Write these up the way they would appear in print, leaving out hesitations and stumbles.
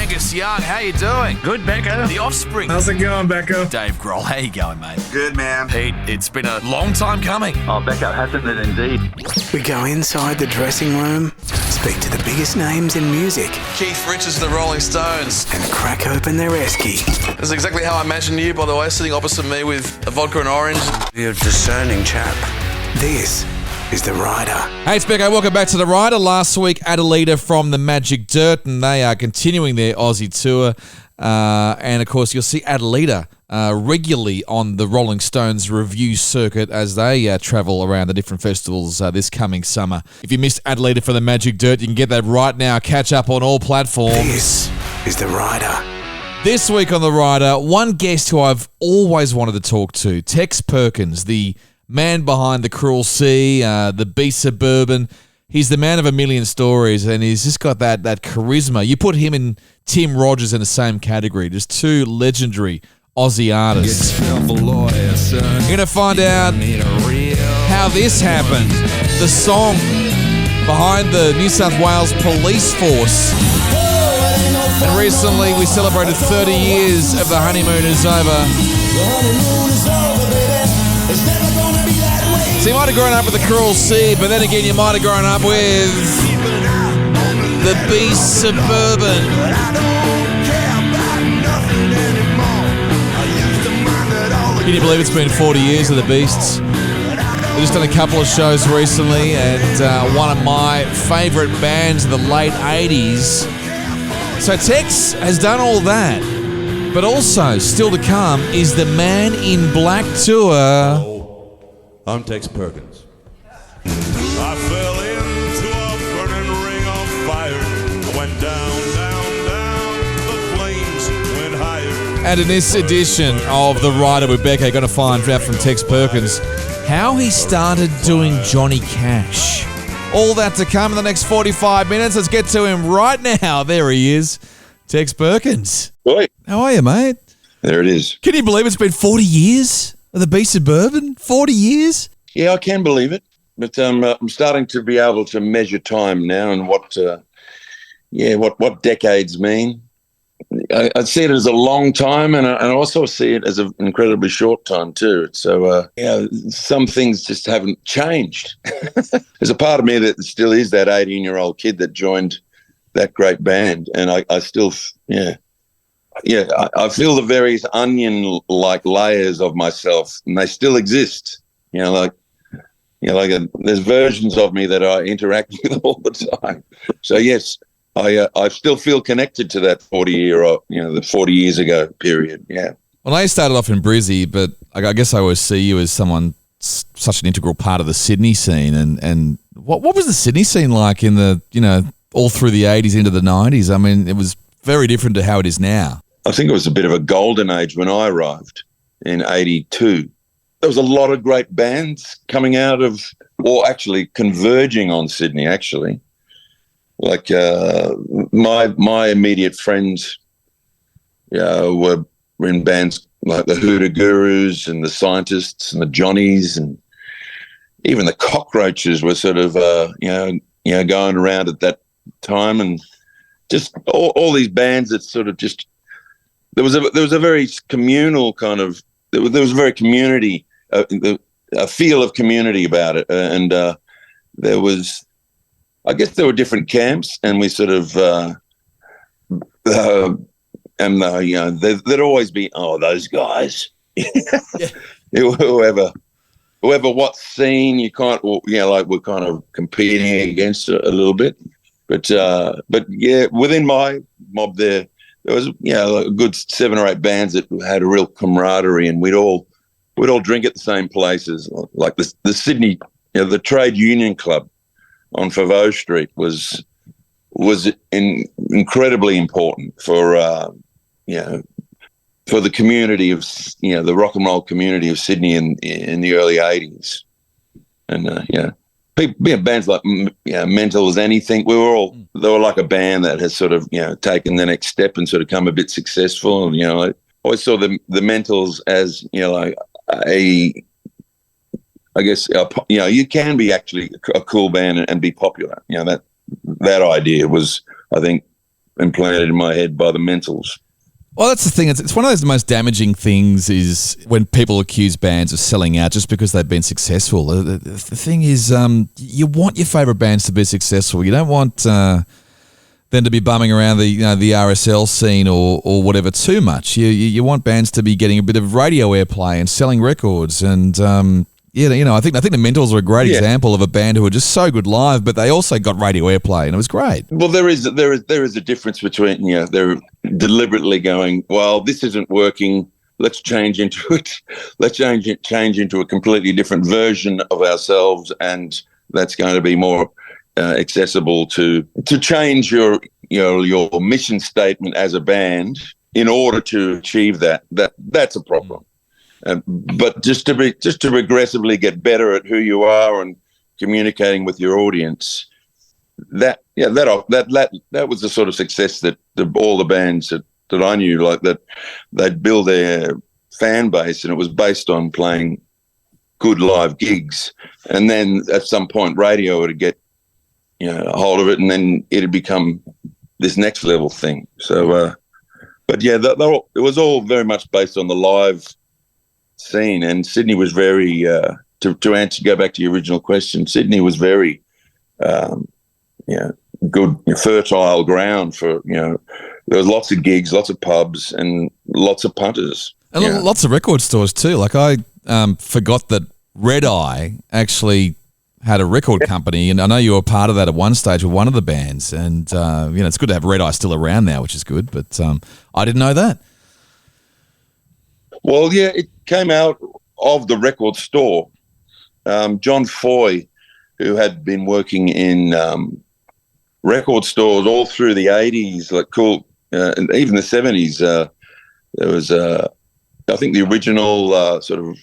Angus Young, how you doing? Good, Becko. The Offspring. How's it going, Becko? Dave Grohl, how you going, mate? Good, man. Pete, it's been a long time coming. Oh, Becko, hasn't it indeed? We go inside the dressing room, speak to the biggest names in music, Keith Richards of the Rolling Stones. and crack open their esky. This is exactly how I imagined you, by the way, sitting opposite me with a vodka and orange. You're a discerning chap. This is The Rider. Hey, it's Becko. Welcome back to The Rider. Last week, Adelaida from the Magic Dirt, and they are continuing their Aussie tour. And, of course, you'll see Adelaida regularly on the Rolling Stones review circuit as they travel around the different festivals this coming summer. If you missed Adelaida from the Magic Dirt, you can get that right now. Catch up on all platforms. This is The Rider. This week on The Rider, one guest who I've always wanted to talk to, Tex Perkins, the man behind the Cruel Sea, the Beast Suburban. He's the man of a million stories, and he's just got that charisma. You put him and Tim Rogers in the same category, just two legendary Aussie artists. You're going to find out how this happened. The song behind the New South Wales Police Force. And recently we celebrated 30 years of The Honeymoon Is Over. So you might have grown up with the Cruel Sea, but then again you might have grown up with the Beast Suburban. Can you believe it's been 40 years of the Beasts? They've just done a couple of shows recently, and one of my favourite bands of the late 80s. So Tex has done all that, but also still to come is the Man in Black tour. I'm Tex Perkins. I fell into a burning ring of fire. I went down, the flames went higher. And in this edition of The Rider with Becko, going to find out from Tex Perkins how he started doing Johnny Cash. All that to come in the next 45 minutes. Let's get to him right now. There he is, Tex Perkins. Boy, How are you, mate? there it is. Can you believe it's been 40 years of the Beast Suburban? 40 years? Yeah, I can believe it, but I'm starting to be able to measure time now and what decades mean. I see it as a long time, and I also see it as an incredibly short time too. So, some things just haven't changed. There's a part of me that still is that 18-year-old kid that joined that great band, and I still, I feel the various onion-like layers of myself, and they still exist. There's versions of me that I interact with all the time. So yes, I still feel connected to that 40 years ago period. Yeah. Well, I started off in Brizzy, but I guess I always see you as someone such an integral part of the Sydney scene. And what was the Sydney scene like in the all through the 80s into the 90s? I mean, it was very different to how it is now. I think it was a bit of a golden age when I arrived in 82. There was a lot of great bands coming out of, or actually converging on Sydney, actually. Like my immediate friends were in bands like the Hoodoo Gurus and the Scientists and the Johnnies, and even the Cockroaches were sort of, going around at that time, and just all these bands that sort of just, there was a very communal kind of, there was a very community, a feel of community about it, and there was, I guess there were different camps, and we sort of, there'd always be, those guys, whoever what scene you can't, we're kind of competing against a little bit, but within my mob there was a good 7 or 8 bands that had a real camaraderie, and we'd all drink at the same places, like the Sydney, the Trade Union Club on Favreau Street was incredibly important for the community of the rock and roll community of Sydney in the early 80s, and bands like Mental as Anything, they were like a band that has sort of taken the next step and sort of come a bit successful. And I always saw the Mentals as you can be actually a cool band and be popular. That idea was, I think, implanted in my head by the Mentals. Well, that's the thing. It's one of those most damaging things is when people accuse bands of selling out just because they've been successful. The thing is, you want your favourite bands to be successful. You don't want them to be bumming around the RSL scene or whatever too much. You want bands to be getting a bit of radio airplay and selling records. And I think the Mentals are a great example of a band who were just so good live, but they also got radio airplay, and it was great. Well, there is a difference between they're deliberately going, well, this isn't working. Let's change into it. Let's change into a completely different version of ourselves, and that's going to be more accessible to change your mission statement as a band in order to achieve that. That's a problem. But just to progressively get better at who you are and communicating with your audience, that was the sort of success that all the bands that I knew, like that, they'd build their fan base, and it was based on playing good live gigs. And then at some point, radio would get a hold of it, and then it'd become this next level thing. So, it was all very much based on the live scene, and Sydney was very go back to your original question, Sydney was very good, fertile ground for there was lots of gigs, lots of pubs, and lots of punters, and lots of record stores too. Like I forgot that Red Eye actually had a record company, and I know you were part of that at one stage with one of the bands, and it's good to have Red Eye still around now, which is good, but I didn't know that. Well, yeah, it came out of the record store. John Foy, who had been working in record stores all through the 80s, and even the 70s, there was, I think the original sort of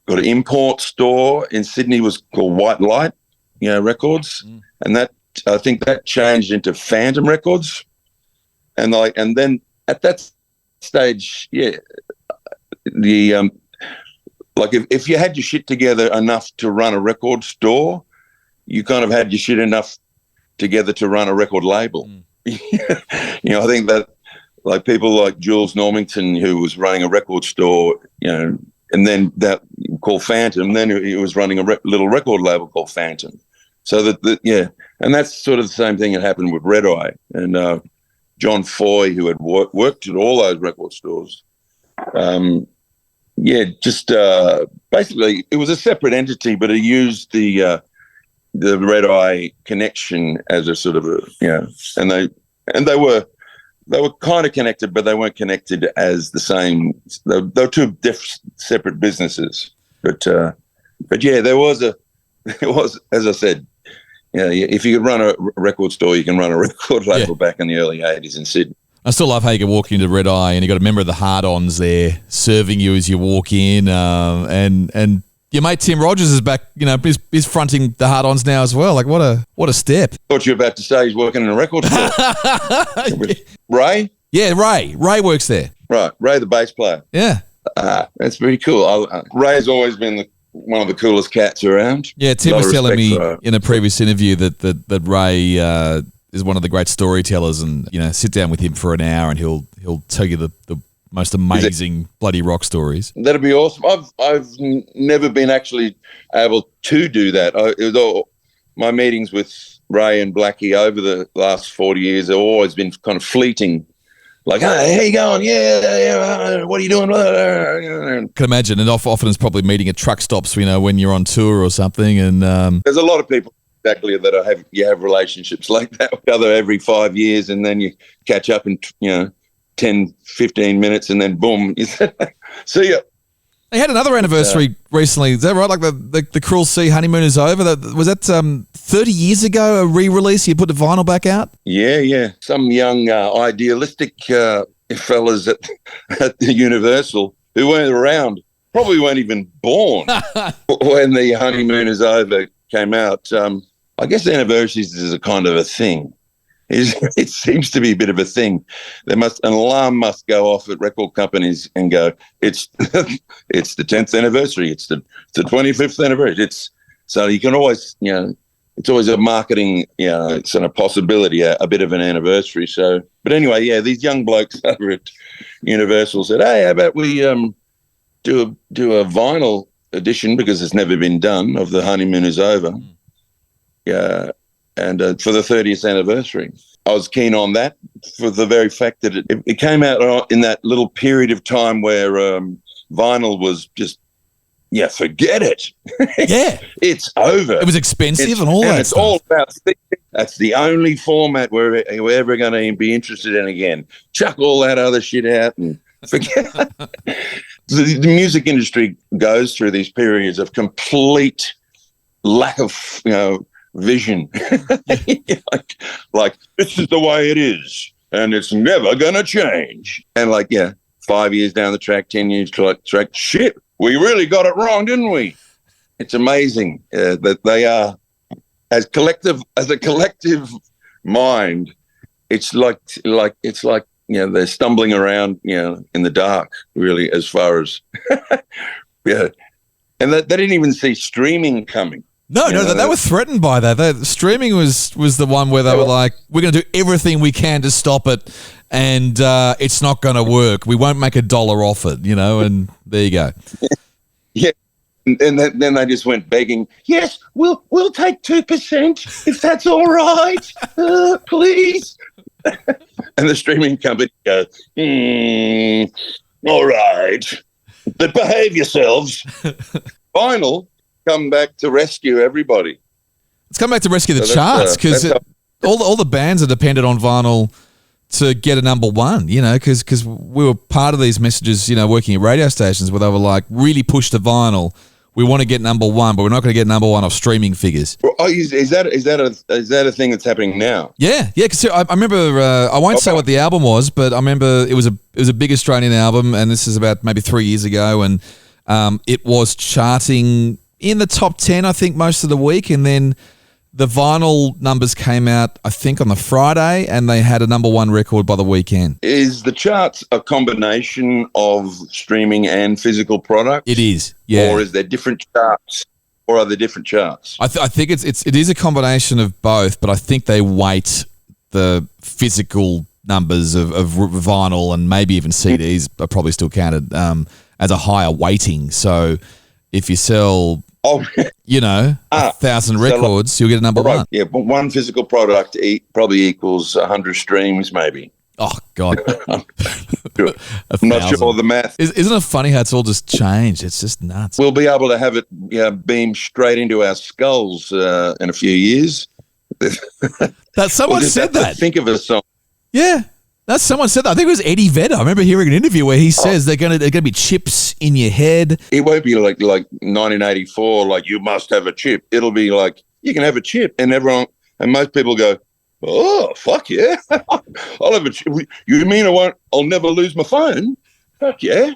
got an import store in Sydney was called White Light, Records. And I think that changed into Phantom Records. And then at that stage, if you had your shit together enough to run a record store, you kind of had your shit enough together to run a record label. I think that like people like Jules Normington, who was running a record store, and then that called Phantom, then he was running a little record label called Phantom. So and that's sort of the same thing that happened with Red Eye. And John Foy, who had worked at all those record stores, basically it was a separate entity, but it used the Red Eye connection as a sort of and they were kind of connected, but they weren't connected as the same. They were two separate businesses. But there was as I said, if you could run a record store, you can run a record label back in the early 80s in Sydney. I still love how you can walk into Red Eye and you got a member of the Hard-Ons there serving you as you walk in, and your mate Tim Rogers is back. He's fronting the Hard-Ons now as well. Like what a step! Thought you were about to say he's working in a record store. Ray? Yeah, Ray. Ray works there. Right, Ray, the bass player. Yeah, that's very cool. Ray's always been one of the coolest cats around. Yeah, Tim was telling me in a previous interview that Ray is one of the great storytellers, and sit down with him for an hour and he'll tell you the most amazing bloody rock stories. That'd be awesome. I've never been actually able to do that. My meetings with Ray and Blackie over the last 40 years have always been kind of fleeting. Like, hey, how you going? Yeah, what are you doing? Can imagine, and often it's probably meeting at truck stops, when you're on tour or something. And there's a lot of people exactly that you have relationships like that with each other every 5 years, and then you catch up in 10, 15 minutes, and then boom, see ya. They had another anniversary recently. Is that right? Like the Cruel Sea honeymoon is over. Was that 30 years ago, a re-release? You put the vinyl back out? Yeah. Some young idealistic fellas at the Universal who weren't around, probably weren't even born when the honeymoon is over came out. I guess anniversaries is a kind of a thing. It seems to be a bit of a thing. An alarm must go off at record companies and go, it's the 10th anniversary, it's the 25th anniversary. So you can always, it's always a marketing, it's a possibility, a bit of an anniversary. So, but anyway, yeah, these young blokes over at Universal said, "Hey, how about we do a vinyl edition, because it's never been done, of The Honeymoon Is Over." Yeah, and for the 30th anniversary. I was keen on that for the very fact that it came out in that little period of time where vinyl was just, forget it. Yeah. It's over. It was expensive and all that it's stuff. all about that's the only format we're ever going to be interested in again. Chuck all that other shit out and forget. The music industry goes through these periods of complete lack of, vision. like this is the way it is, and it's never going to change. And 5 years down the track, 10 years track, shit, we really got it wrong, didn't we? It's amazing that they are, as a collective mind, it's like they're stumbling around, in the dark, really, as far as yeah. And they didn't even see streaming coming. No, they were threatened by that. Streaming was the one where they were like, we're going to do everything we can to stop it, and it's not going to work. We won't make $1 off it, and there you go. Yeah. And then they just went begging, "Yes, we'll take 2% if that's all right, please." And the streaming company goes, "All right, but behave yourselves." Vinyl come back to rescue everybody. It's come back to rescue the charts, because all the bands are dependent on vinyl to get a number one, because we were part of these messages, working at radio stations where they were like, really push the vinyl. We want to get number one, but we're not going to get number one off streaming figures. Oh, is that a thing that's happening now? Yeah. Because I remember. I won't say what the album was, but I remember it was a big Australian album, and this is about maybe 3 years ago, and it was charting in the top 10, I think, most of the week, and then the vinyl numbers came out, I think, on the Friday, and they had a number one record by the weekend. Is the charts a combination of streaming and physical product? It is, yeah. Or is there different charts? Or are there different charts? I think it is a combination of both, but I think they weight the physical numbers of vinyl, and maybe even CDs are probably still counted as a higher weighting. So if you sell... 1,000 records, you'll get a number one. Yeah, but one physical product probably equals 100 streams, maybe. Oh, God. I'm not sure of the math. Isn't it funny how it's all just changed? It's just nuts. We'll be able to have it beam straight into our skulls in a few years. Someone said that. Think of a song. Yeah. Someone said that. I think it was Eddie Vedder. I remember hearing an interview where he says they're going to be chips in your head. It won't be like 1984, like you must have a chip. It'll be like you can have a chip, and most people go, "Oh, fuck yeah, I'll have a chip." You mean I'll never lose my phone? Fuck yeah.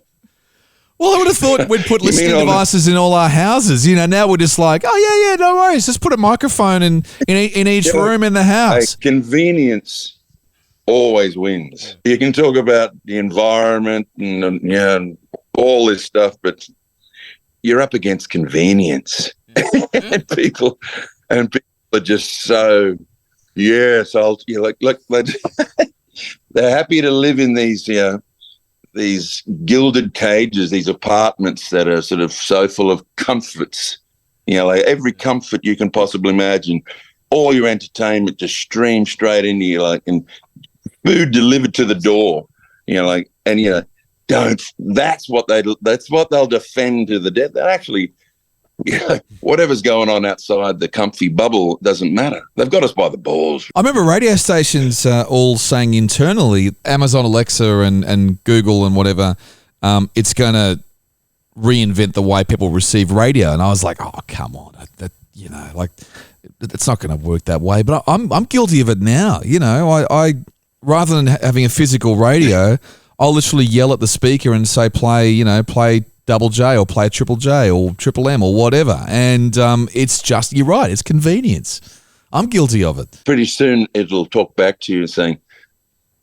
Well, I would have thought we'd put listening devices in all our houses. Now we're just like, oh yeah, no worries. Just put a microphone in each room in the house. Convenience always wins. You can talk about the environment and all this stuff, but you're up against convenience. and people are just so they're happy to live in these gilded cages, these apartments that are sort of so full of comforts. Every comfort you can possibly imagine, all your entertainment just streams straight into you, and food delivered to the door, that's what they'll defend to the death. That actually, whatever's going on outside the comfy bubble doesn't matter. They've got us by the balls. I remember radio stations all saying internally, Amazon Alexa and Google and whatever, it's going to reinvent the way people receive radio. And I was like, oh, come on. It's not going to work that way. But I'm guilty of it now. I rather than having a physical radio, I'll literally yell at the speaker and say, play Double J or play Triple J or Triple M or whatever. And it's just, you're right, it's convenience. I'm guilty of it. Pretty soon it'll talk back to you saying,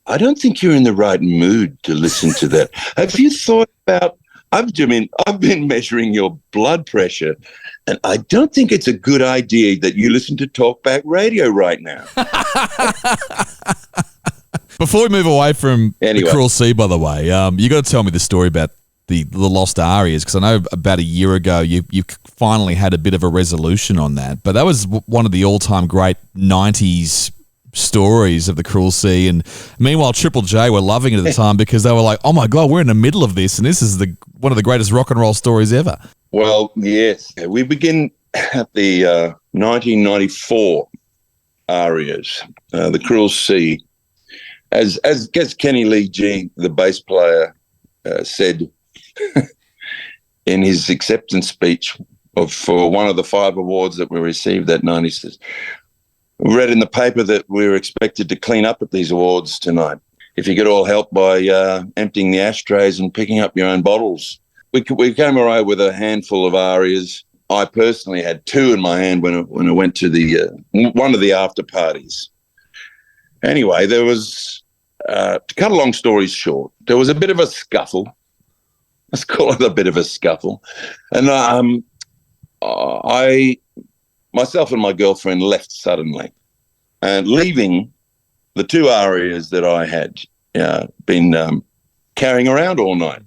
I don't think you're in the right mood to listen to that. Have you thought about I've been measuring your blood pressure, and I don't think it's a good idea that you listen to talkback radio right now. Before we move away from Anyway. the Cruel Sea, by the way, you got to tell me the story about the lost arias, because I know about a year ago you finally had a bit of a resolution on that. But that was one of the all-time great 90s stories of the Cruel Sea. And meanwhile, Triple J were loving it at the time because they were like, oh my God, we're in the middle of this, and this is one of the greatest rock and roll stories ever. Well, yes. We begin at the 1994 arias, the Cruel Sea. As Kenny Lee G, the bass player, said in his acceptance speech for one of the 5 awards that we received that night, he says, we read in the paper that we were expected to clean up at these awards tonight. If you could all help by emptying the ashtrays and picking up your own bottles. We came away with a handful of arias. I personally had 2 in my hand when I went to the one of the after parties. Anyway, there was, to cut a long story short, there was a bit of a scuffle. Let's call it a bit of a scuffle. And myself and my girlfriend left suddenly, and leaving the 2 arias that I had been carrying around all night.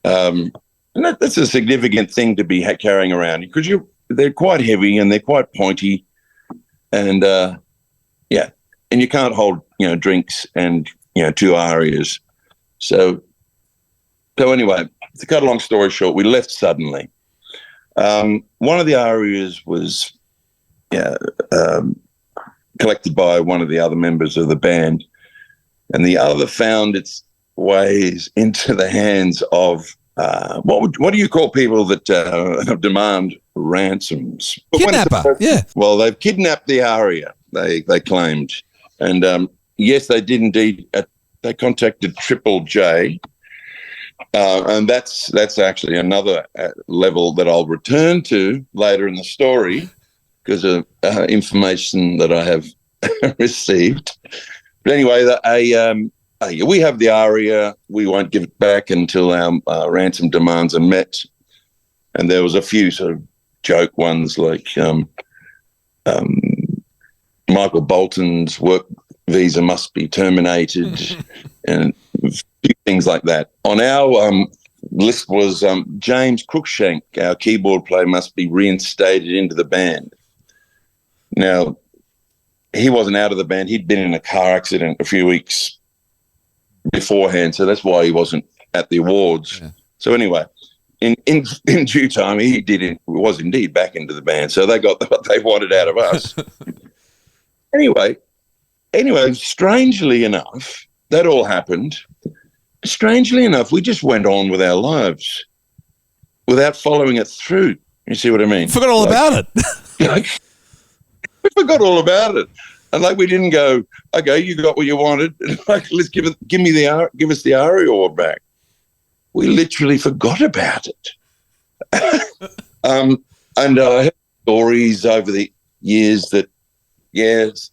And that's a significant thing to be carrying around, because they're quite heavy and they're quite pointy, and and you can't hold drinks and 2 arias. So anyway, to cut a long story short, we left suddenly. One of the arias was collected by one of the other members of the band, and the other found its ways into the hands of what do you call people that demand ransoms? Kidnapper, yeah. Well, they've kidnapped the aria, they claimed. And yes, they did indeed. They contacted Triple J, and that's actually another level that I'll return to later in the story because of information that I have received. But anyway, we have the aria. We won't give it back until our ransom demands are met. And there was a few sort of joke ones like Michael Bolton's work visa must be terminated and a few things like that. On our list was James Cruikshank, our keyboard player, must be reinstated into the band. Now, he wasn't out of the band. He'd been in a car accident a few weeks beforehand, so that's why he wasn't at the awards. Yeah. So anyway, in due time, he was indeed back into the band, so they got what they wanted out of us. Anyway, strangely enough, that all happened. Strangely enough, we just went on with our lives without following it through. You see what I mean? Forgot all about it. We forgot all about it. And we didn't go, okay, you got what you wanted. Let's give us the aria award back. We literally forgot about it. And I heard stories over the years that, yes,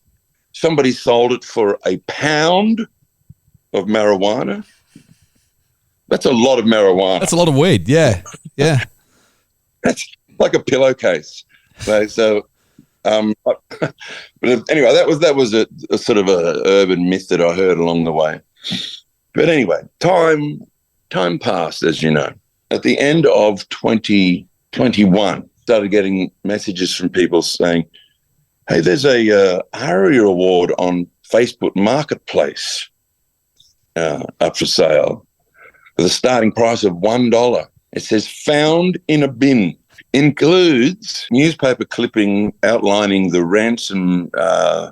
somebody sold it for £1 of marijuana. That's a lot of marijuana. That's a lot of weed. Yeah. That's like a pillowcase. So but anyway, that was a sort of a urban myth that I heard along the way. But anyway, time passed, as you know. At the end of 2021, started getting messages from people saying, hey, there's a ARIA award on Facebook Marketplace up for sale with a starting price of $1. It says found in a bin. Includes newspaper clipping outlining the ransom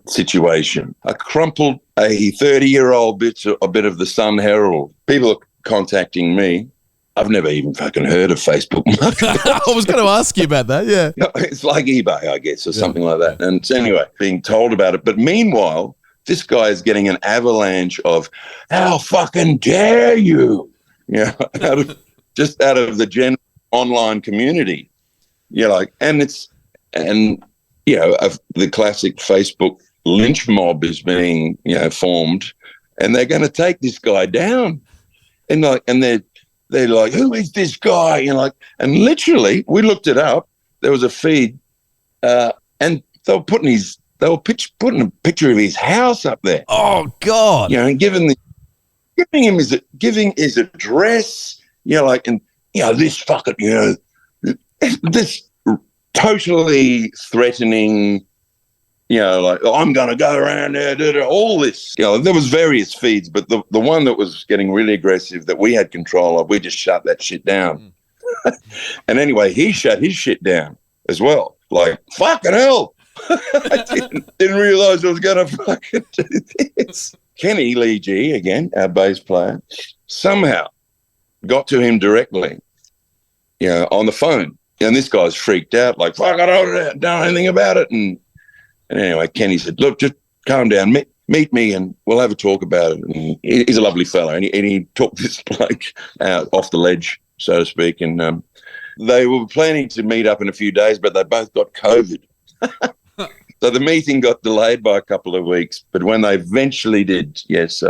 situation. A 30-year-old bit of the Sun Herald. People are contacting me. I've never even fucking heard of Facebook Marketplace. I was going to ask you about that, yeah. It's like eBay, I guess, or something like that. And so anyway, being told about it. But meanwhile, this guy is getting an avalanche of, how fucking dare you? Out of the general online community. The classic Facebook lynch mob is being, formed, and they're going to take this guy down, and they're like, who is this guy? You know, like, and literally, we looked it up. There was a feed, and they were putting putting a picture of his house up there. Oh God! You know, and giving his address. You know, like, and you know, this fucking, you know, this totally threatening. You know, like, I'm going to go around there, all this. You know, there was various feeds, but the one that was getting really aggressive that we had control of, we just shut that shit down. And anyway, he shut his shit down as well. Like, fucking hell. I didn't realise I was going to fucking do this. Kenny Lee G, again, our bass player, somehow got to him directly, you know, on the phone. And this guy's freaked out, like, fuck, I don't know anything about it. And anyway, Kenny said, look, just calm down, meet me and we'll have a talk about it. And he's a lovely fellow. And he took this bloke out off the ledge, so to speak. And they were planning to meet up in a few days, but they both got COVID. So the meeting got delayed by a couple of weeks. But when they eventually did, yes,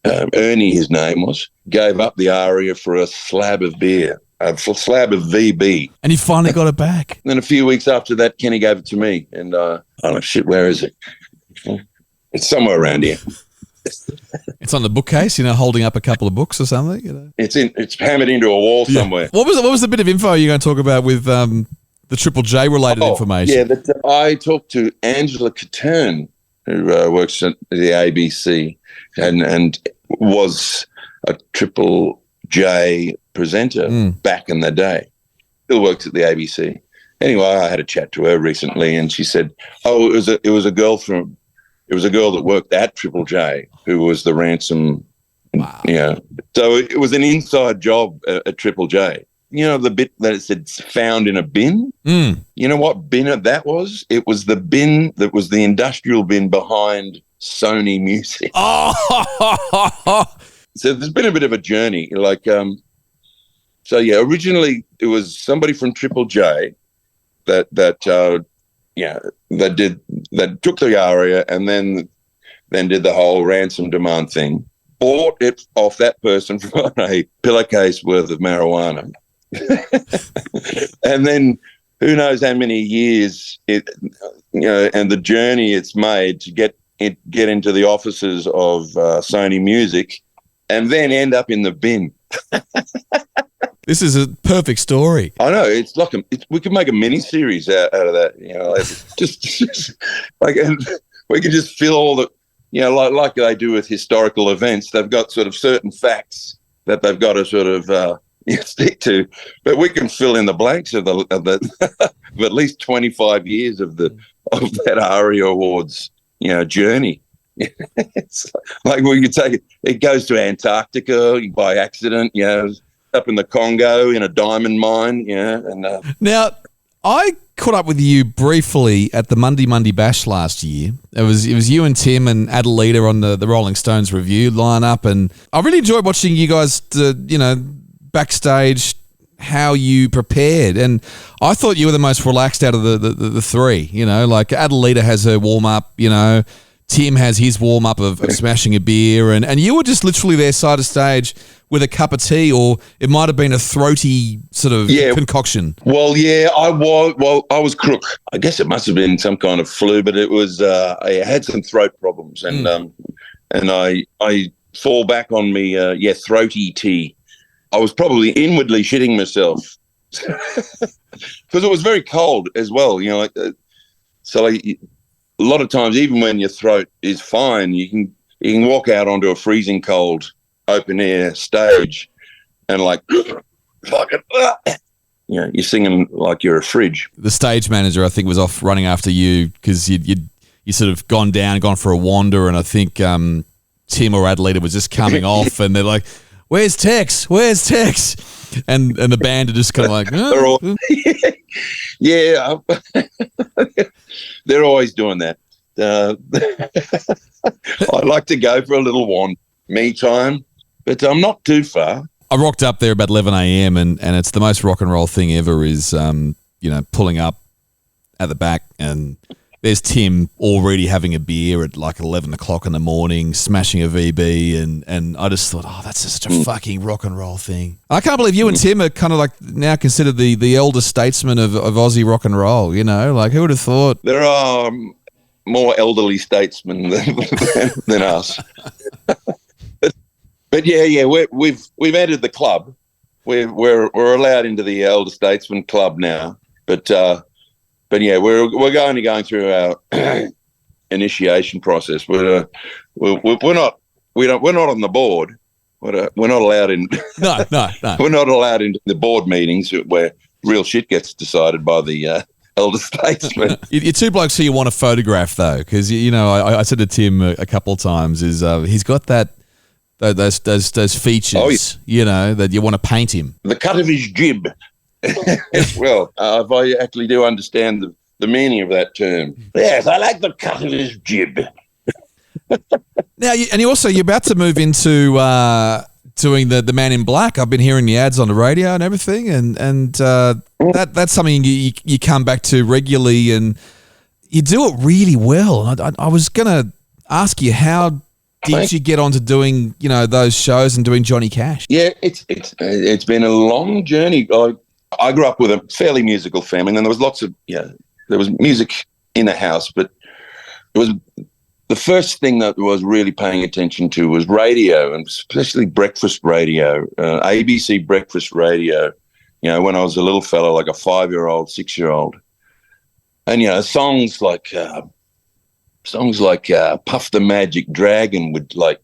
Ernie, his name was, gave up the ARIA for a slab of beer. A slab of VB. And you finally got it back. And then a few weeks after that, Kenny gave it to me. And I don't know, shit, where is it? It's somewhere around here. It's on the bookcase, you know, holding up a couple of books or something. You know, it's hammered into a wall somewhere. What was the bit of info you're going to talk about with the Triple J related information? Yeah, I talked to Angela Catern, who works at the ABC and was a Triple J presenter back in the day. Still works at the ABC. Anyway, I had a chat to her recently, and she said, "Oh, it was a girl that worked at Triple J who was the ransom." Wow. You know, so it was an inside job at Triple J. You know, the bit that it said found in a bin. You know what bin that was? It was the bin that was the industrial bin behind Sony Music. Oh. So there's been a bit of a journey, like, so yeah, originally it was somebody from Triple J that took the ARIA and then did the whole ransom demand thing, bought it off that person for a pillowcase worth of marijuana, and then who knows how many years it, you know, and the journey it's made to get into the offices of Sony Music. And then end up in the bin. This is a perfect story. I know, it's like we could make a mini series out of that. You know, like, just like, and we could just fill all the, you know, like they do with historical events. They've got sort of certain facts that they've got to sort of stick to, but we can fill in the blanks of the of at least 25 years of that ARIA Awards, you know, journey. It's like we could take it. It goes to Antarctica by accident, you know, up in the Congo in a diamond mine, you know. And now, I caught up with you briefly at the Monday Bash last year. It was you and Tim and Adelita on the Rolling Stones review lineup, and I really enjoyed watching you guys, you know, backstage, how you prepared, and I thought you were the most relaxed out of the three. You know, like Adelita has her warm up, you know. Tim has his warm-up of smashing a beer, and you were just literally there side of stage with a cup of tea, or it might have been a throaty sort of concoction. Well, yeah, I was crook. I guess it must have been some kind of flu, but it was I had some throat problems, and I fall back on me, throaty tea. I was probably inwardly shitting myself because it was very cold as well, you know, like so like, a lot of times, even when your throat is fine, you can walk out onto a freezing cold open air stage and like, fucking, you know, you're singing like you're a fridge. The stage manager, I think, was off running after you because you sort of gone for a wander, and I think Tim or Adelita was just coming off, and they're like, "Where's Tex? Where's Tex?" And the band are just kind of like, they're all, yeah, they're always doing that. I like to go for a little me time, but I'm not too far. I rocked up there about 11 a.m. and it's the most rock and roll thing ever is, you know, pulling up at the back and there's Tim already having a beer at like 11 o'clock in the morning, smashing a VB, and I just thought, oh, that's such a fucking rock and roll thing. I can't believe you and Tim are kind of like now considered the elder statesmen of Aussie rock and roll, you know? Like, who would have thought? There are more elderly statesmen than us. But yeah, we've entered the club. We're allowed into the elder statesman club now. But yeah, we're going through our initiation process. We're not on the board. We're not allowed in. No. We're not allowed into the board meetings where real shit gets decided by the elder statesman. You're two blokes who you want to photograph, though, because you know I said to Tim a couple of times is he's got those features, you know, that you want to paint him. The cut of his jib. Well, if I actually do understand the meaning of that term. Yes, I like the cut of his jib. Now, you're about to move into doing the Man in Black. I've been hearing the ads on the radio and everything, and that's something you come back to regularly, and you do it really well. And I was going to ask you, how did you get onto doing, you know, those shows and doing Johnny Cash? Yeah, it's been a long journey. I grew up with a fairly musical family, and there was lots of there was music in the house, but it was the first thing that I was really paying attention to was radio, and especially breakfast radio, ABC breakfast radio. You know, when I was a little fellow, like a 5-year-old, 6-year-old, and you know, songs like Puff the Magic Dragon would like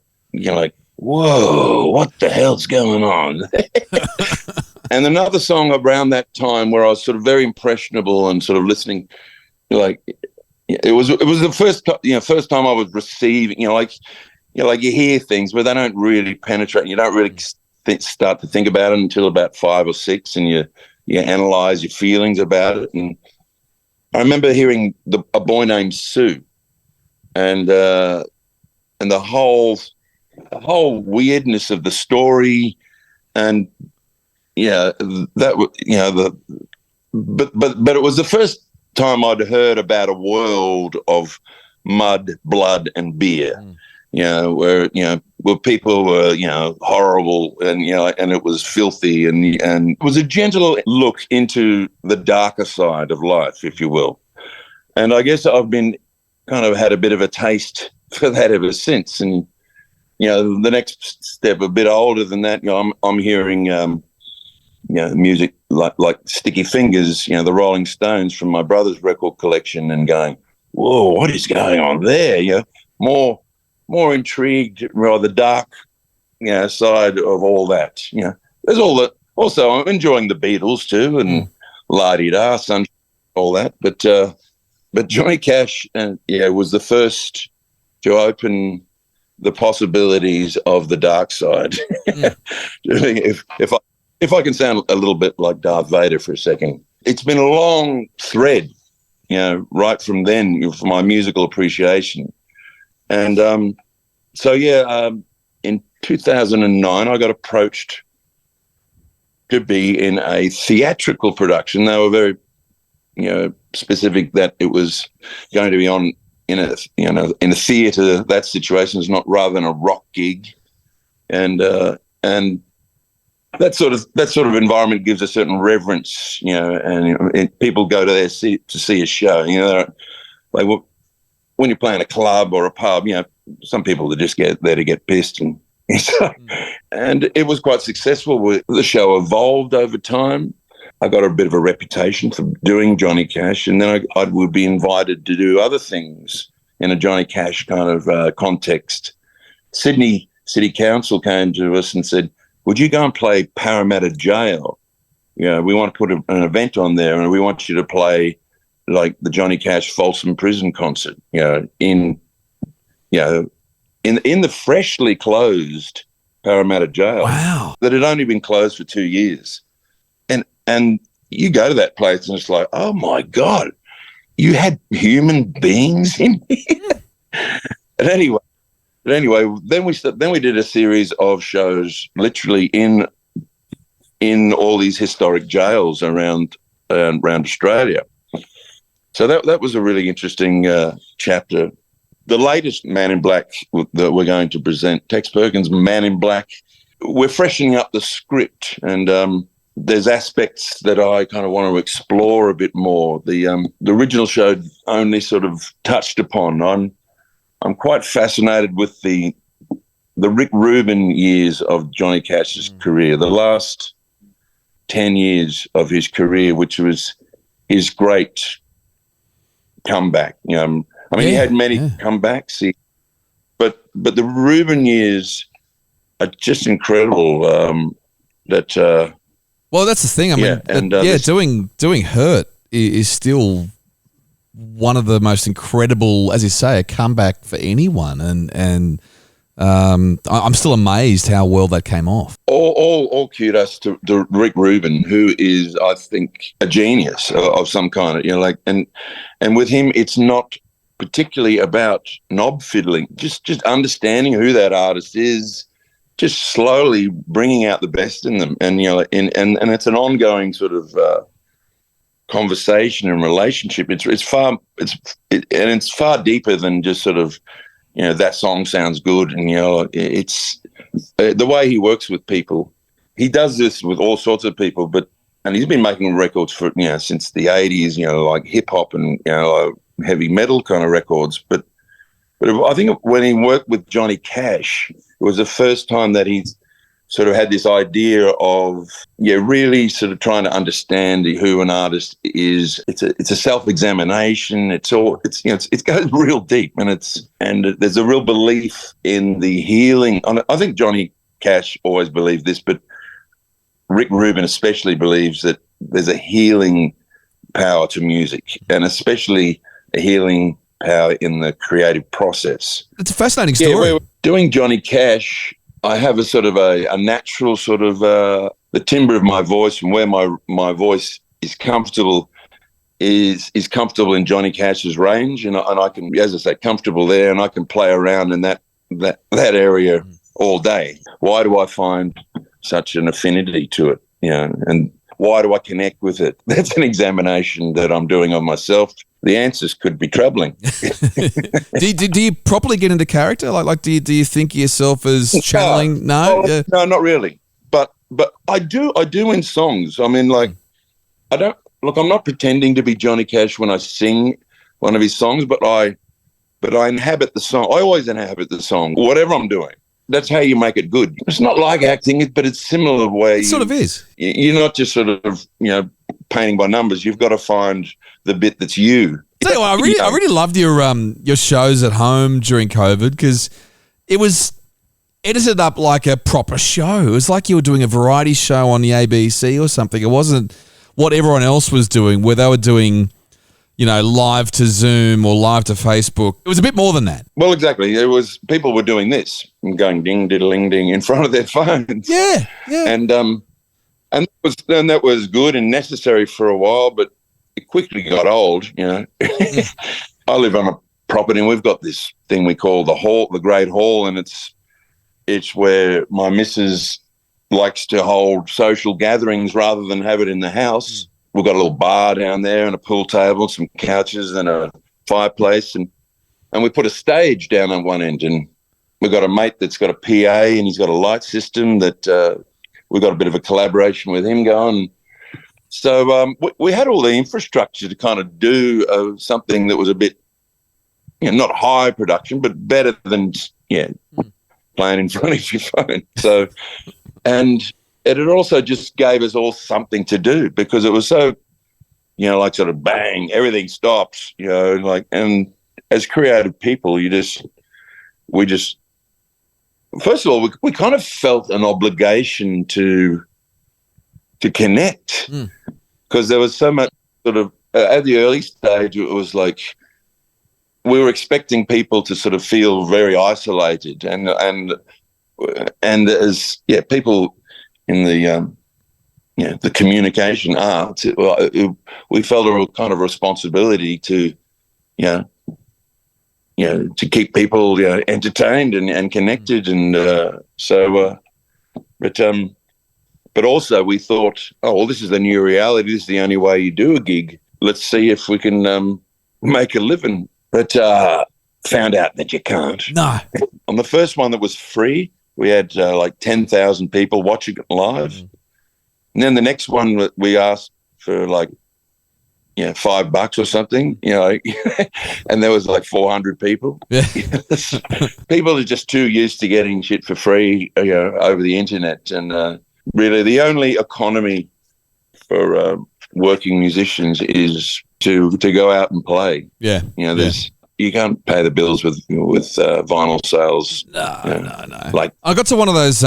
whoa, what the hell's going on? And another song around that time where I was sort of very impressionable and sort of listening, like it was the first time I was receiving, like you hear things but they don't really penetrate, and you don't really start to think about it until about 5 or 6, and you analyze your feelings about it. And I remember hearing A Boy Named Sue, and the whole weirdness of the story, and but it was the first time I'd heard about a world of mud, blood, and beer. Where people were horrible, and and it was filthy, and it was a gentle look into the darker side of life, if you will. And I guess I've been kind of had a bit of a taste for that ever since. And the next step, a bit older than that, I'm hearing music like Sticky Fingers, the Rolling Stones from my brother's record collection, and going, whoa, what is going on there? More intrigued, rather dark, side of all that. There's all that. Also, I'm enjoying the Beatles too, and La-Di-Da, Sunshine, all that. But Johnny Cash, was the first to open the possibilities of the dark side. If I can sound a little bit like Darth Vader for a second, it's been a long thread, right from then, for my musical appreciation. And in 2009, I got approached to be in a theatrical production. They were very, specific that it was going to be on in a theater. That situation is not rather than a rock gig, and that sort of environment gives a certain reverence, and people go to there to see a show. Like when you're playing a club or a pub, some people that just get there to get pissed, and it was quite successful. The show evolved over time. I got a bit of a reputation for doing Johnny Cash, and then I would be invited to do other things in a Johnny Cash kind of context. Sydney City Council came to us and said, would you go and play Parramatta Jail? We want to put an event on there, and we want you to play like the Johnny Cash Folsom Prison concert, in the freshly closed Parramatta Jail. Wow. That had only been closed for 2 years. And you go to that place and it's like, oh my God, you had human beings in here. But anyway, then we did a series of shows literally in all these historic jails around Australia. So that was a really interesting chapter. The latest Man in Black that we're going to present, Tex Perkins' Man in Black, we're freshening up the script, and there's aspects that I kind of want to explore a bit more. The original show only sort of touched upon. I'm quite fascinated with the Rick Rubin years of Johnny Cash's career, the last 10 years of his career, which was his great comeback. He had many comebacks, but the Rubin years are just incredible. Well, that's the thing. I mean, doing Hurt is still one of the most incredible, as you say, a comeback for anyone, and I'm still amazed how well that came off. All kudos to Rick Rubin, who is, I think, a genius of some kind. And with him, it's not particularly about knob fiddling, just understanding who that artist is, just slowly bringing out the best in them, and and it's an ongoing sort of conversation and relationship. It's far deeper than just sort of that song sounds good, and it's the way he works with people. He does this with all sorts of people, and he's been making records for since the 80s, like hip hop and heavy metal kind of records. But I think when he worked with Johnny Cash, it was the first time that he sort of had this idea of really sort of trying to understand who an artist is. It's a self-examination. It goes real deep, and there's a real belief in the healing. I think Johnny Cash always believed this, but Rick Rubin especially believes that there's a healing power to music, and especially a healing power in the creative process. It's a fascinating story. Yeah, doing Johnny Cash, I have a sort of a natural sort of the timbre of my voice and where my voice is comfortable is comfortable in Johnny Cash's range, and I can, as I say, comfortable there, and I can play around in that area all day. Why do I find such an affinity to it? And why do I connect with it? That's an examination that I'm doing on myself. The answers could be troubling. do you properly get into character? Like do you think of yourself as channeling? No, no, not really. But I do in songs. I mean, like, I'm not pretending to be Johnny Cash when I sing one of his songs, but I inhabit the song. I always inhabit the song, whatever I'm doing. That's how you make it good. It's not like acting, but it's similar way. It sort of is. You're not just sort of, painting by numbers. You've got to find the bit that's you. So, I really loved your shows at home during COVID, because it was edited up like a proper show. It was like you were doing a variety show on the ABC or something. It wasn't what everyone else was doing, where they were doing, live to Zoom or live to Facebook. It was a bit more than that. Well, exactly. It was, people were doing this and going ding, diddling, ding in front of their phones. Yeah. And that was good and necessary for a while, but it quickly got old. I live on a property, and we've got this thing we call the hall, the Great Hall, and it's where my missus likes to hold social gatherings rather than have it in the house. We've got a little bar down there and a pool table, some couches and a fireplace, and we put a stage down on one end, and we've got a mate that's got a PA, and he's got a light system that we've got a bit of a collaboration with him going. So we had all the infrastructure to kind of do something that was a bit, not high production, but better than playing in front of your phone. So, and it also just gave us all something to do, because it was so, like sort of bang, everything stops, and as creative people, we just, first of all, we kind of felt an obligation to connect, because there was so much sort of, at the early stage, it was like we were expecting people to sort of feel very isolated, and as people in the communication arts, we felt a kind of responsibility to to keep people entertained and connected, and but also we thought, oh well, this is the new reality. This is the only way you do a gig. Let's see if we can make a living. But found out that you can't. No. On the first one that was free, we had like 10,000 people watching it live. And then the next one we asked for like, $5 or something, and there was like 400 people. Yeah. People are just too used to getting shit for free, over the internet. And really the only economy for working musicians is to go out and play. Yeah. You can't pay the bills with vinyl sales. No. Like, I got to one of those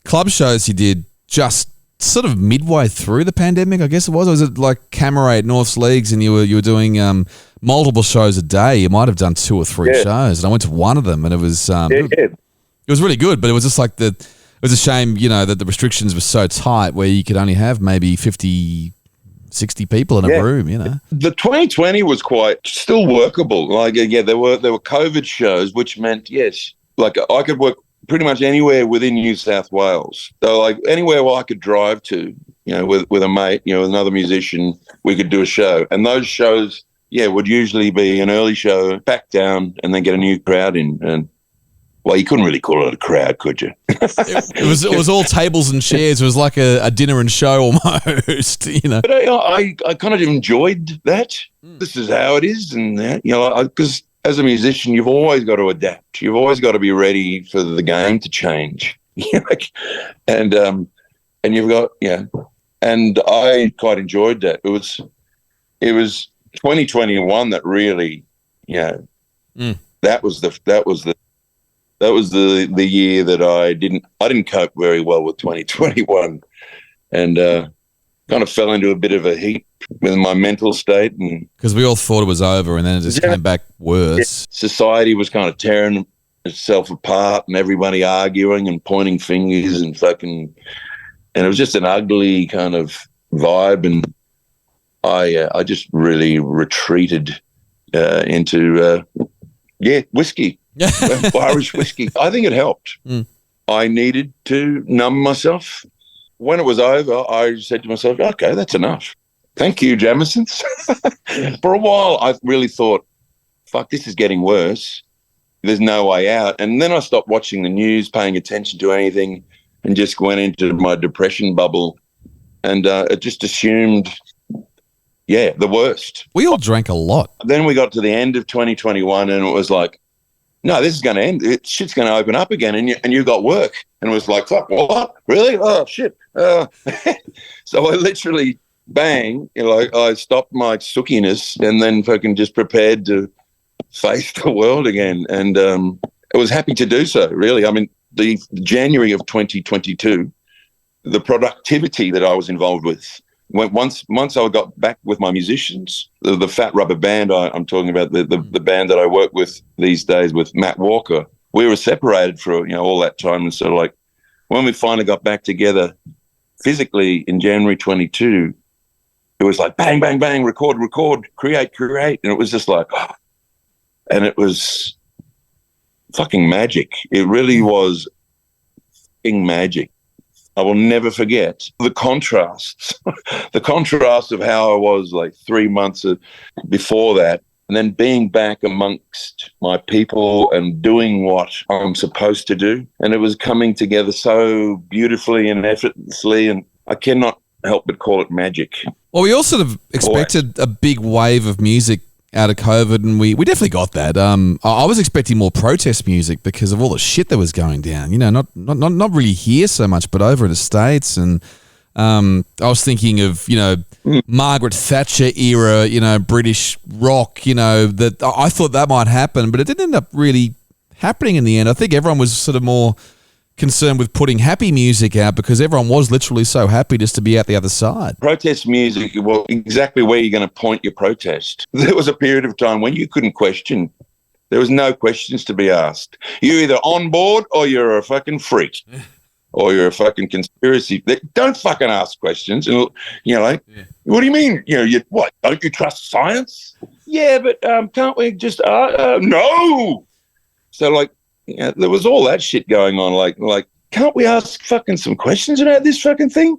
club shows you did just sort of midway through the pandemic, I guess it was. Or was it like Camerate, North's Leagues, and you were doing multiple shows a day? You might have done 2 or 3 shows, and I went to one of them, and it was it was really good, but it was just like it was a shame, that the restrictions were so tight where you could only have maybe 50, 60 people in a room, The 2020 was quite still workable. Like, there were COVID shows, which meant, like I could work pretty much anywhere within New South Wales. So like anywhere where I could drive to, with a mate, another musician, we could do a show. And those shows, would usually be an early show, back down, and then get a new crowd in. And well, you couldn't really call it a crowd, could you? It was all tables and chairs. It was like a dinner and show almost, But I kind of enjoyed that. This is how it is, and because as a musician, you've always got to adapt. You've always got to be ready for the game to change. And you've got and I quite enjoyed that. It was 2021 that really that was the year that I didn't cope very well with 2021, and kind of fell into a bit of a heap with my mental state, and because we all thought it was over, and then it just came back worse. Society was kind of tearing itself apart, and everybody arguing and pointing fingers and and it was just an ugly kind of vibe, and I just really retreated into whiskey. Irish whiskey. I think it helped. I needed to numb myself. When it was over, I said to myself, okay, that's enough. Thank you, Jamisons. For a while, I really thought, fuck, this is getting worse. There's no way out. And then I stopped watching the news, paying attention to anything, and just went into my depression bubble. And it just assumed, the worst. We all drank a lot. Then we got to the end of 2021, and it was like, no, this is going to end. Shit's going to open up again, and you got work. And it was like, fuck, what? Really? Oh, shit. So I literally, bang, I stopped my sookiness and then fucking just prepared to face the world again. And I was happy to do so, really. I mean, the January of 2022, the productivity that I was involved with, once I got back with my musicians, the Fat Rubber Band, I'm talking about the band that I work with these days with Matt Walker, we were separated for all that time, and so like when we finally got back together physically in January 22, it was like bang, bang, bang, record, create, and it was just like, and it was fucking magic. It really was fucking magic. I will never forget the contrasts, the contrast of how I was like 3 months before that, and then being back amongst my people and doing what I'm supposed to do. And it was coming together so beautifully and effortlessly, and I cannot help but call it magic. Well, we all sort of expected a big wave of music out of COVID, and we definitely got that. I was expecting more protest music because of all the shit that was going down. Not really here so much, but over in the States. And I was thinking of Margaret Thatcher era, British rock. That I thought that might happen, but it didn't end up really happening in the end. I think everyone was sort of more concerned with putting happy music out because everyone was literally so happy just to be out the other side. Protest music, well, exactly where you're going to point your protest. There was a period of time when you couldn't question. There was no questions to be asked. You're either on board or you're a fucking freak or you're a fucking conspiracy. Don't fucking ask questions. And, what do you mean? What? Don't you trust science? Yeah, but can't we just, no. So like, there was all that shit going on. Like, can't we ask fucking some questions about this fucking thing?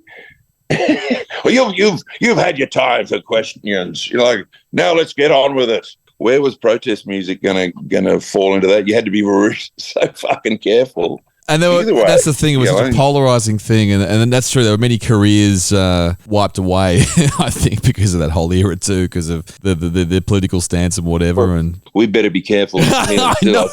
Well, you've had your time for questions. You're like, now let's get on with it. where was protest music gonna fall into that? You had to be really so fucking careful. And Either way, that's the thing. It was you such a know, polarizing thing, and that's true. There were many careers wiped away, I think, because of that whole era too, because of the political stance and whatever. And we better be careful. I know.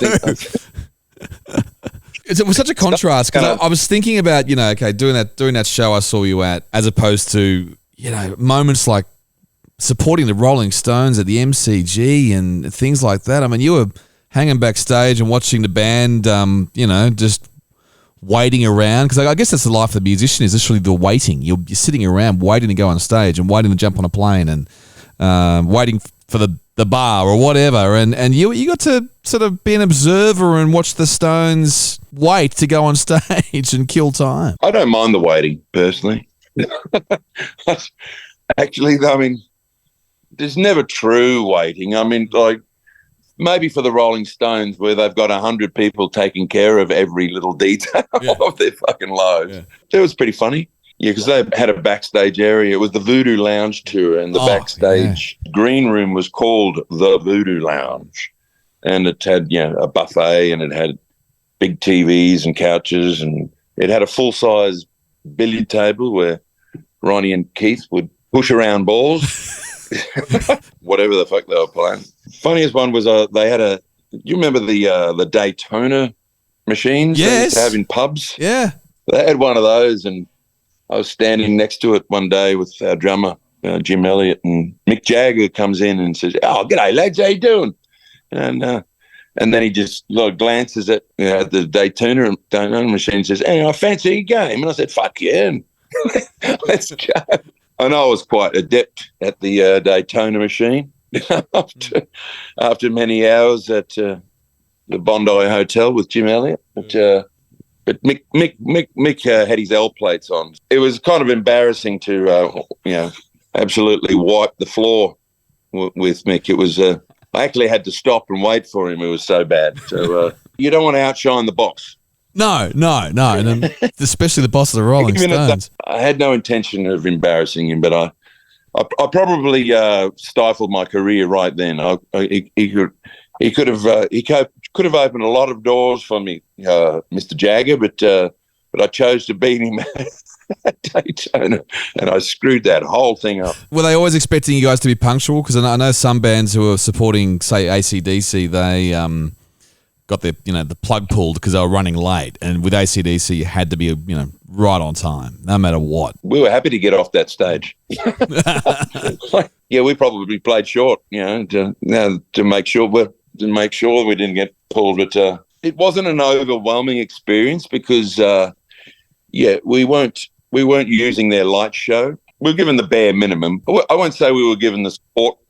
It was such a contrast because I was thinking about, you know, okay, doing that show I saw you at, as opposed to, you know, moments like supporting the Rolling Stones at the MCG and things like that. I mean, you were hanging backstage and watching the band, you know, just waiting around, because I guess that's the life of the musician, is literally the waiting. You're sitting around waiting to go on stage and waiting to jump on a plane and waiting for the bar or whatever, and you got to sort of be an observer and watch the Stones wait to go on stage and kill time. I don't mind the waiting, personally. Actually, I mean, there's never true waiting. I mean, like, maybe for the Rolling Stones, where they've got 100 people taking care of every little detail of their fucking lives. Yeah. It was pretty funny. Yeah, because they had a backstage area. It was the Voodoo Lounge tour, and the backstage green room was called the Voodoo Lounge. And it had, you know, a buffet, and it had big TVs and couches, and it had a full-size billiard table where Ronnie and Keith would push around balls, whatever the fuck they were playing. Funniest one was they had you remember the Daytona machines they used to have in pubs? Yeah. They had one of those, and I was standing next to it one day with our drummer, Jim Elliott, and Mick Jagger comes in and says, "Oh, g'day, lads, how you doing?" And then he just glances at the Daytona machine and says, "Hey, I fancy a game." And I said, "Fuck yeah, let's go." And I was quite adept at the Daytona machine after many hours at the Bondi Hotel with Jim Elliott. But Mick had his L plates on. It was kind of embarrassing to, absolutely wipe the floor with Mick. It was, I actually had to stop and wait for him. It was so bad. So you don't want to outshine the boss. No. And especially the boss of the Rolling Stones. I had no intention of embarrassing him, but I probably stifled my career right then. He could have opened a lot of doors for me, Mr. Jagger, but I chose to beat him at Daytona, and I screwed that whole thing up. Were they always expecting you guys to be punctual? Because I know some bands who are supporting, say, AC/DC, they got their the plug pulled because they were running late, and with AC/DC you had to be right on time, no matter what. We were happy to get off that stage. Yeah, we probably played short, to make sure we didn't get pulled. But it wasn't an overwhelming experience because, we weren't using their light show. We were given the bare minimum. I won't say we were given the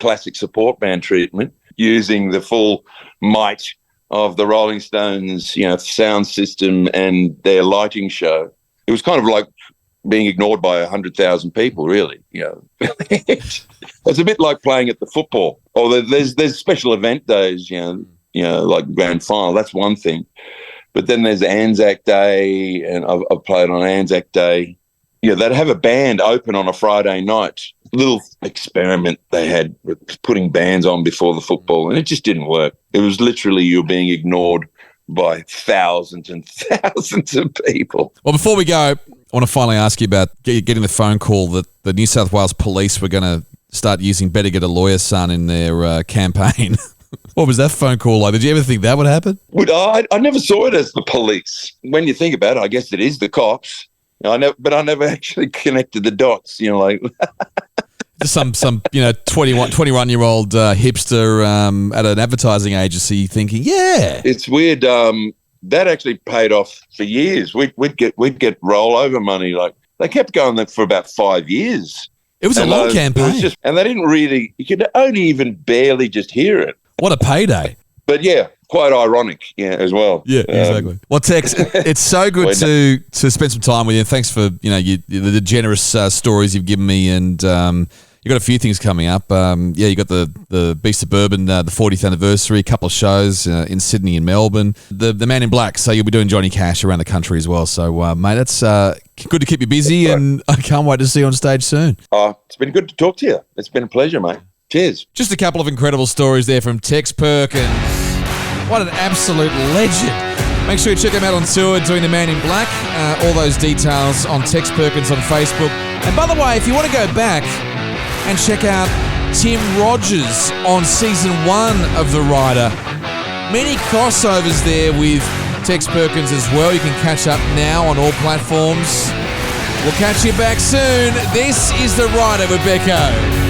classic support band treatment, using the full might of the Rolling Stones, sound system and their lighting show. It was kind of like being ignored by 100,000 people, really. It's a bit like playing at the football. Or there's special event days, like grand final. That's one thing. But then there's Anzac Day, and I've played on Anzac Day. They'd have a band open on a Friday night. Little experiment they had with putting bands on before the football, and it just didn't work. It was literally you were being ignored by thousands and thousands of people. Well, before we go, I want to finally ask you about getting the phone call that the New South Wales Police were going to start using Better Get a Lawyer Son in their campaign. What was that phone call like? Did you ever think that would happen? I never saw it as the police. When you think about it, I guess it is the cops. But I never actually connected the dots. Just some 21-year-old hipster at an advertising agency thinking, yeah. It's weird. That actually paid off for years. We'd get rollover money. Like, they kept going for about 5 years. It was a long campaign. And they didn't really, you could only even barely just hear it. What a payday. But yeah, quite ironic, as well. Yeah, exactly. Well, Tex, it's so good to spend some time with you. Thanks for the generous stories you've given me, and you've got a few things coming up. You got the Beast of Bourbon, the 40th anniversary, a couple of shows in Sydney and Melbourne. The Man in Black, so you'll be doing Johnny Cash around the country as well. So, mate, that's good to keep you busy, and I can't wait to see you on stage soon. It's been good to talk to you. It's been a pleasure, mate. Cheers. Cheers. Just a couple of incredible stories there from Tex Perkins. What an absolute legend. Make sure you check him out on tour doing The Man in Black. All those details on Tex Perkins on Facebook. And by the way, if you want to go back and check out Tim Rogers on season 1 of The Rider, many crossovers there with Tex Perkins as well. You can catch up now on all platforms. We'll catch you back soon. This is The Rider with Becko.